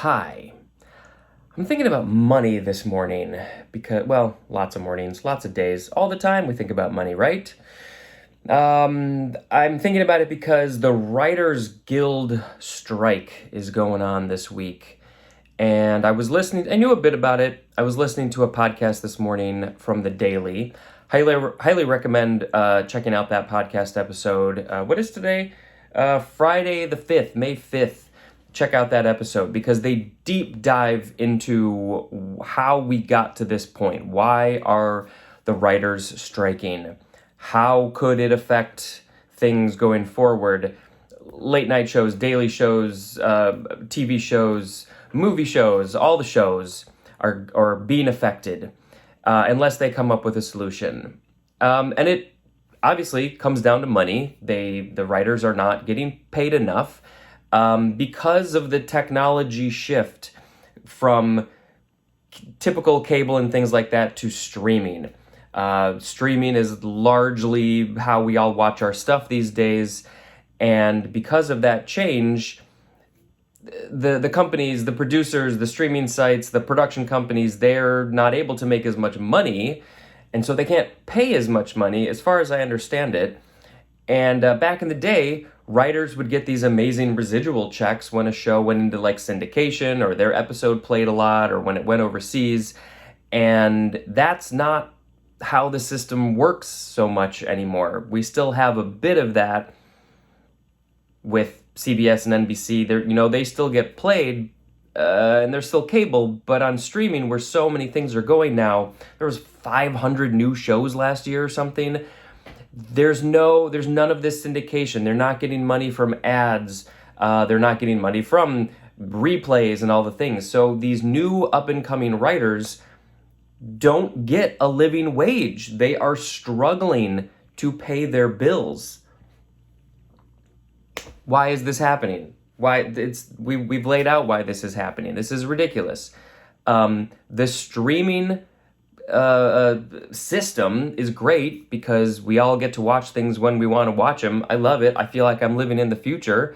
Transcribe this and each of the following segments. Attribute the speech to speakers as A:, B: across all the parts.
A: Hi. I'm thinking about money this morning because, well, lots of mornings, lots of days, all the time we think about money, right? I'm thinking about it because the Writers Guild strike is going on this week. And I knew a bit about it. I was listening to a podcast this morning from The Daily. Highly recommend checking out that podcast episode. What is today? Friday the 5th, May 5th. Check out that episode because they deep dive into how we got to this point. Why are the writers striking? How could it affect things going forward? Late night shows, daily shows, TV shows, movie shows, all the shows are being affected unless they come up with a solution. And it obviously comes down to money. The writers are not getting paid enough because of the technology shift from typical cable and things like that to streaming. Streaming is largely how we all watch our stuff these days. And because of that change, the companies, the producers, the streaming sites, the production companies, they're not able to make as much money. And so they can't pay as much money, as far as I understand it. And back in the day, writers would get these amazing residual checks when a show went into like syndication or their episode played a lot or when it went overseas. And that's not how the system works so much anymore. We still have a bit of that with CBS and NBC. They still get played and they're still cable, but on streaming where so many things are going now, there was 500 new shows last year or something. There's none of this syndication. They're not getting money from ads. They're not getting money from replays and all the things. So these new up-and-coming writers don't get a living wage. They are struggling to pay their bills. Why is this happening? We've laid out why this is happening. This is ridiculous. The streaming system is great because we all get to watch things when we want to watch them. I love it. I feel like I'm living in the future.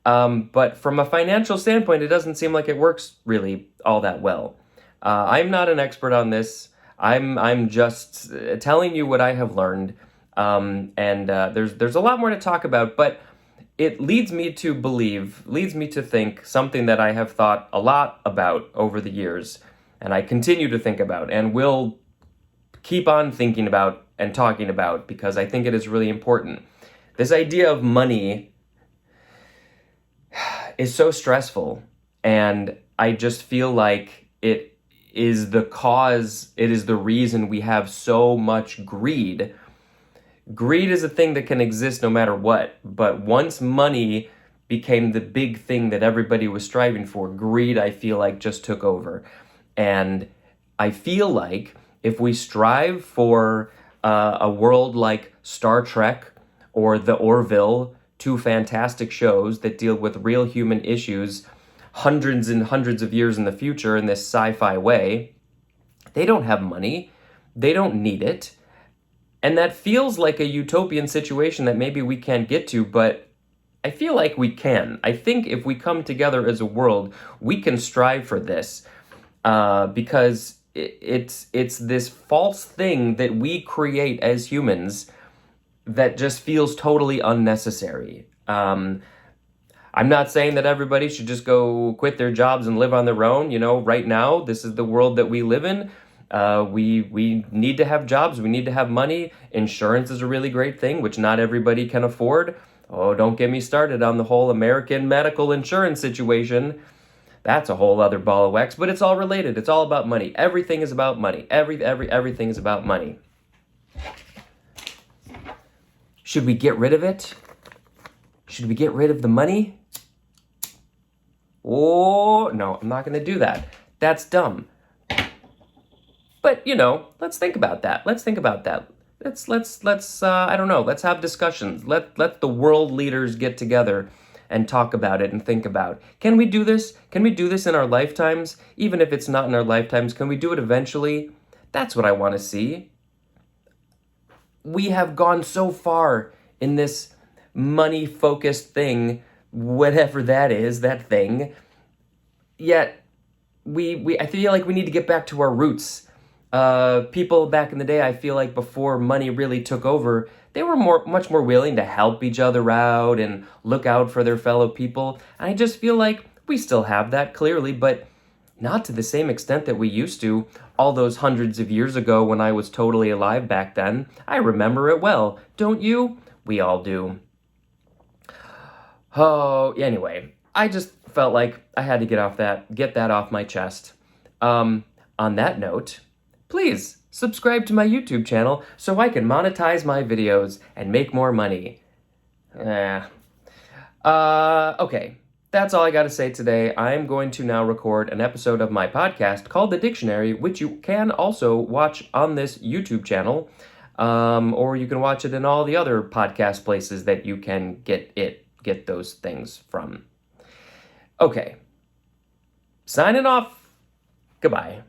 A: But from a financial standpoint, it doesn't seem like it works really all that well. I'm not an expert on this. I'm just telling you what I have learned. There's a lot more to talk about, but it leads me to think something that I have thought a lot about over the years, and I continue to think about, and will keep on thinking about and talking about because I think it is really important. This idea of money is so stressful, and I just feel like it is the reason we have so much greed. Greed is a thing that can exist no matter what, but once money became the big thing that everybody was striving for, greed, I feel like, just took over. And I feel like if we strive for a world like Star Trek or The Orville, two fantastic shows that deal with real human issues hundreds and hundreds of years in the future in this sci-fi way, they don't have money. They don't need it. And that feels like a utopian situation that maybe we can't get to, but I feel like we can. I think if we come together as a world, we can strive for this because it's this false thing that we create as humans that just feels totally unnecessary. I'm not saying that everybody should just go quit their jobs and live on their own. Right now, this is the world that we live in. We need to have jobs. We need to have money. Insurance is a really great thing, which not everybody can afford. Oh, don't get me started on the whole American medical insurance situation. That's a whole other ball of wax, but it's all related. It's all about money. Everything is about money. Everything is about money. Should we get rid of it? Should we get rid of the money? Oh, no, I'm not going to do that. That's dumb. But, let's think about that. Let's I don't know, let's have discussions. Let the world leaders get together and talk about it and think about, can we do this? Can we do this in our lifetimes? Even if it's not in our lifetimes, can we do it eventually? That's what I want to see. We have gone so far in this money-focused thing, whatever that is, that thing, yet I feel like we need to get back to our roots. People back in the day, I feel like before money really took over, they were much more willing to help each other out and look out for their fellow people. And I just feel like we still have that clearly, but not to the same extent that we used to all those hundreds of years ago when I was totally alive back then. I remember it well, don't you? We all do. Oh, anyway, I just felt like I had to get that off my chest. On that note, please subscribe to my YouTube channel so I can monetize my videos and make more money. Okay. That's all I got to say today. I'm going to now record an episode of my podcast called The Dictionary, which you can also watch on this YouTube channel, or you can watch it in all the other podcast places that you can get those things from. Okay. Signing off. Goodbye.